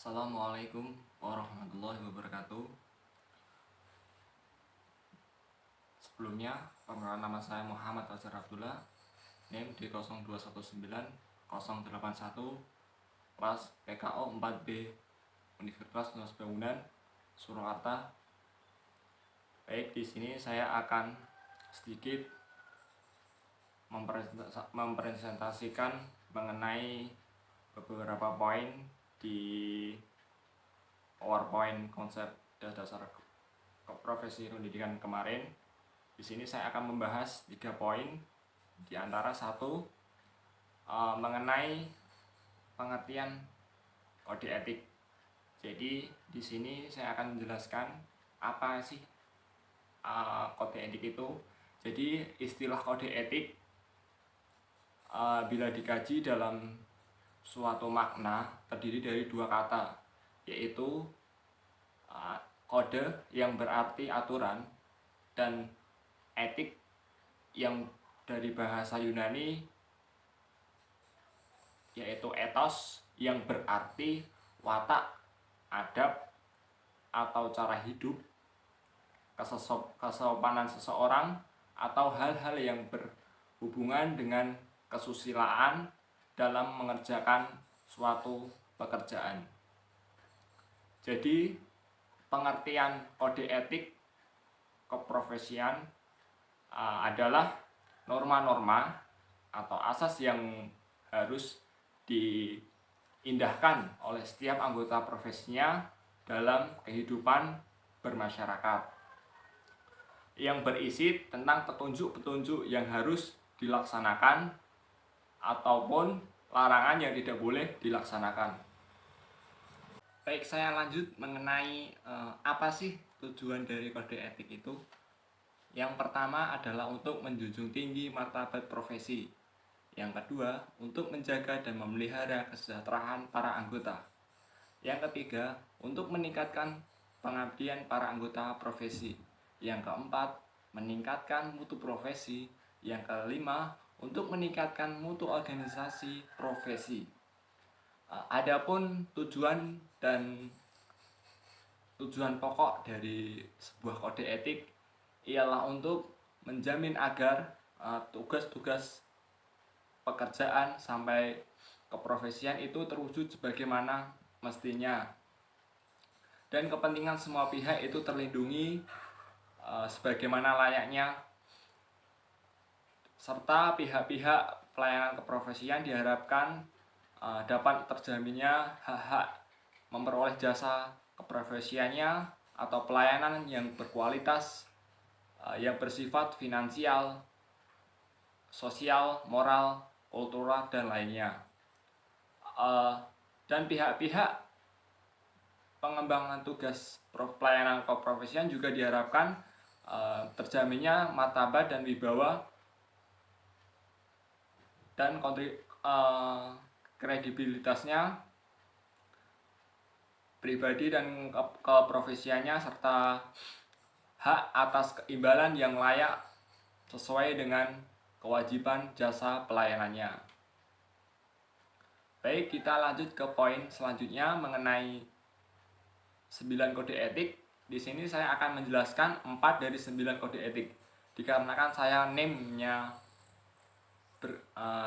Assalamualaikum warahmatullahi wabarakatuh. Sebelumnya, perkenalkan nama saya Muhammad Azhar Abdullah, NIM D0219081081, kelas PKO 4B, Universitas Nusa Bangunan, Surakarta. Baik, di sini saya akan sedikit mempresentasikan mengenai beberapa poin di PowerPoint konsep dasar profesi pendidikan kemarin. Di sini saya akan membahas 3 poin, di antara satu mengenai pengertian kode etik. Jadi di sini saya akan menjelaskan apa sih kode etik itu. Jadi istilah kode etik bila dikaji dalam suatu makna terdiri dari 2 kata, yaitu kode yang berarti aturan dan etik yang dari bahasa Yunani yaitu ethos yang berarti watak, adab atau cara hidup, kesopanan seseorang, atau hal-hal yang berhubungan dengan kesusilaan dalam mengerjakan suatu pekerjaan. Jadi pengertian kode etik keprofesian adalah norma-norma atau asas yang harus diindahkan oleh setiap anggota profesinya dalam kehidupan bermasyarakat, yang berisi tentang petunjuk-petunjuk yang harus dilaksanakan ataupun larangan yang tidak boleh dilaksanakan. Baik, saya lanjut mengenai apa sih tujuan dari kode etik itu. Yang pertama adalah untuk menjunjung tinggi martabat profesi. Yang kedua, untuk menjaga dan memelihara kesejahteraan para anggota. Yang ketiga, untuk meningkatkan pengabdian para anggota profesi. Yang keempat, meningkatkan mutu profesi. Yang kelima, untuk meningkatkan mutu organisasi profesi. Adapun tujuan pokok dari sebuah kode etik ialah untuk menjamin agar tugas-tugas pekerjaan sampai keprofesian itu terwujud sebagaimana mestinya, dan kepentingan semua pihak itu terlindungi sebagaimana layaknya, serta pihak-pihak pelayanan keprofesian diharapkan dapat terjaminnya hak-hak memperoleh jasa keprofesiannya atau pelayanan yang berkualitas, yang bersifat finansial, sosial, moral, kultural, dan lainnya. Dan pihak-pihak pengembangan tugas pelayanan keprofesian juga diharapkan terjaminnya martabat dan wibawa dan kredibilitasnya pribadi dan keprofesiannya, serta hak atas keimbalan yang layak sesuai dengan kewajiban jasa pelayanannya. Baik, kita lanjut ke poin selanjutnya mengenai 9 kode etik. Di sini saya akan menjelaskan 4 dari 9 kode etik. Dikarenakan saya NIM-nya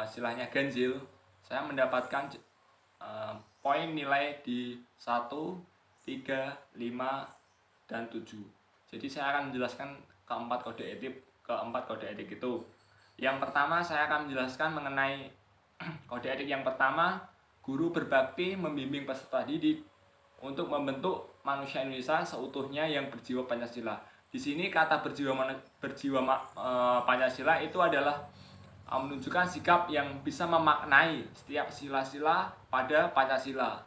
istilahnya ganjil, saya mendapatkan poin nilai di 1, 3, 5, dan 7. Jadi saya akan menjelaskan keempat kode etik itu. Yang pertama, saya akan menjelaskan mengenai kode etik yang pertama, guru berbakti membimbing peserta didik untuk membentuk manusia Indonesia seutuhnya yang berjiwa Pancasila. Di sini kata berjiwa Pancasila itu adalah menunjukkan sikap yang bisa memaknai setiap sila-sila pada Pancasila,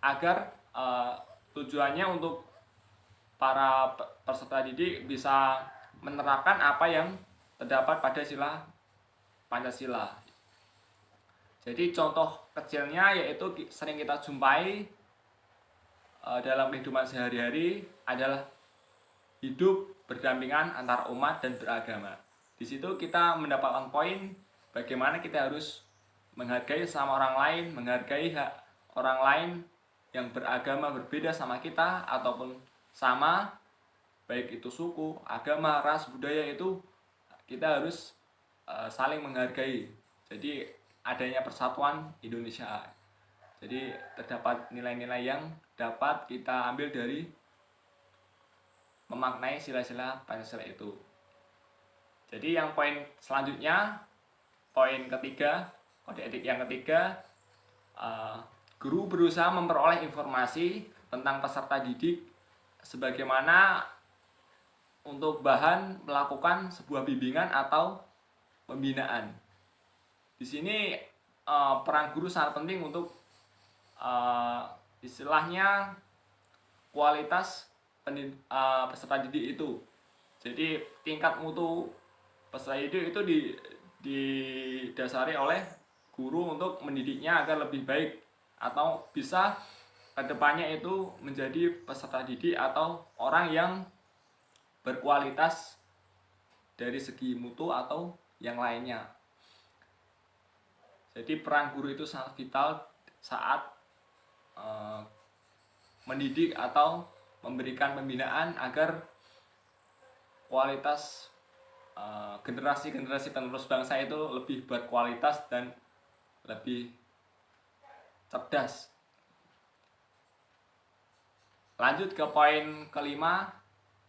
agar tujuannya untuk para peserta didik bisa menerapkan apa yang terdapat pada sila Pancasila. Jadi contoh kecilnya yaitu sering kita jumpai dalam kehidupan sehari-hari adalah hidup berdampingan antar umat dan beragama. Di situ kita mendapatkan poin bagaimana kita harus menghargai sama orang lain, menghargai hak orang lain, yang beragama berbeda sama kita ataupun sama, baik itu suku, agama, ras, budaya, itu kita harus saling menghargai. Jadi adanya persatuan Indonesia. Jadi terdapat nilai-nilai yang dapat kita ambil dari memaknai sila-sila Pancasila itu. Jadi yang poin selanjutnya, poin ketiga, kode etik yang ketiga, guru berusaha memperoleh informasi tentang peserta didik sebagaimana untuk bahan melakukan sebuah bimbingan atau pembinaan. Di sini peran guru sangat penting untuk istilahnya kualitas peserta didik itu. Jadi tingkat mutu peserta didik itu didasari oleh guru untuk mendidiknya agar lebih baik atau bisa kedepannya itu menjadi peserta didik atau orang yang berkualitas dari segi mutu atau yang lainnya. Jadi peran guru itu sangat vital saat mendidik atau memberikan pembinaan agar kualitas generasi-generasi penerus bangsa itu lebih berkualitas dan lebih cerdas. Lanjut ke poin kelima,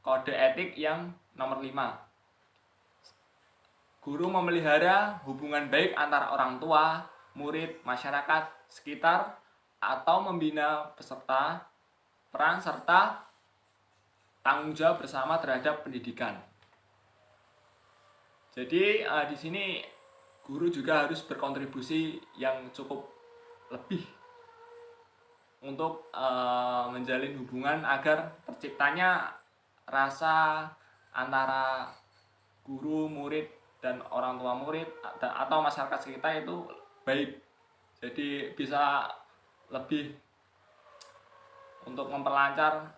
kode etik yang nomor 5. Guru memelihara hubungan baik antara orang tua, murid, masyarakat sekitar, atau membina peserta, peran serta tanggung jawab bersama terhadap pendidikan. Jadi di sini guru juga harus berkontribusi yang cukup lebih untuk menjalin hubungan agar terciptanya rasa antara guru, murid, dan orang tua murid atau masyarakat sekitar itu baik. Jadi bisa lebih untuk memperlancar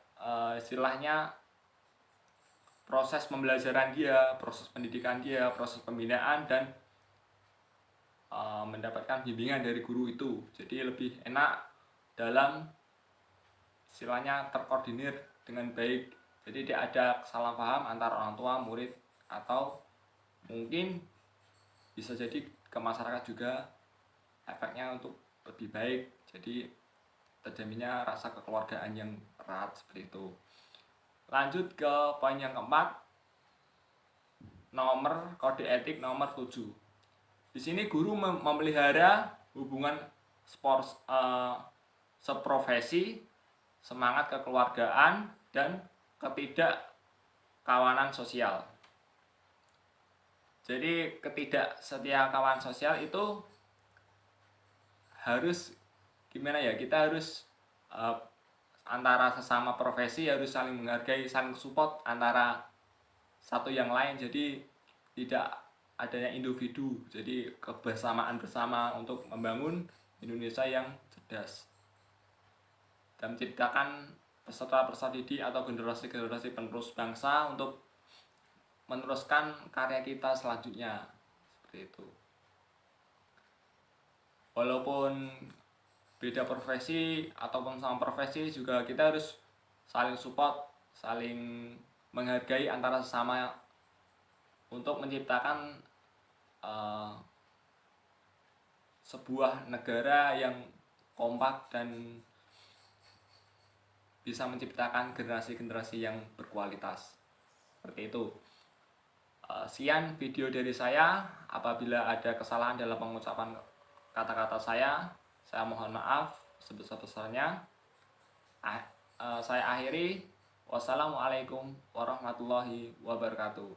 istilahnya proses pembelajaran dia, proses pendidikan dia, proses pembinaan, dan mendapatkan bimbingan dari guru itu. Jadi lebih enak dalam istilahnya terkoordinir dengan baik. Jadi tidak ada kesalahpahaman paham antara orang tua, murid, atau mungkin bisa jadi ke masyarakat juga efeknya untuk lebih baik. Jadi terjaminnya rasa kekeluargaan yang erat seperti itu. Lanjut ke poin yang keempat, nomor kode etik nomor 7. Di sini guru memelihara hubungan seprofesi, semangat kekeluargaan, dan ketidakkawanan sosial. Jadi ketidaksetiakawan sosial itu harus gimana ya? Kita harus antara sesama profesi harus saling menghargai, saling support antara satu yang lain. Jadi tidak adanya individu, jadi kebersamaan bersama untuk membangun Indonesia yang cerdas dan menciptakan peserta-peserta didik atau generasi-generasi penerus bangsa untuk meneruskan karya kita selanjutnya. Seperti itu. Walaupun beda profesi ataupun sama profesi juga kita harus saling support, saling menghargai antara sesama untuk menciptakan sebuah negara yang kompak dan bisa menciptakan generasi-generasi yang berkualitas. Seperti itu. Sekian video dari saya. Apabila ada kesalahan dalam pengucapan kata-kata saya mohon maaf sebesar-besarnya. Saya akhiri. Wassalamualaikum warahmatullahi wabarakatuh.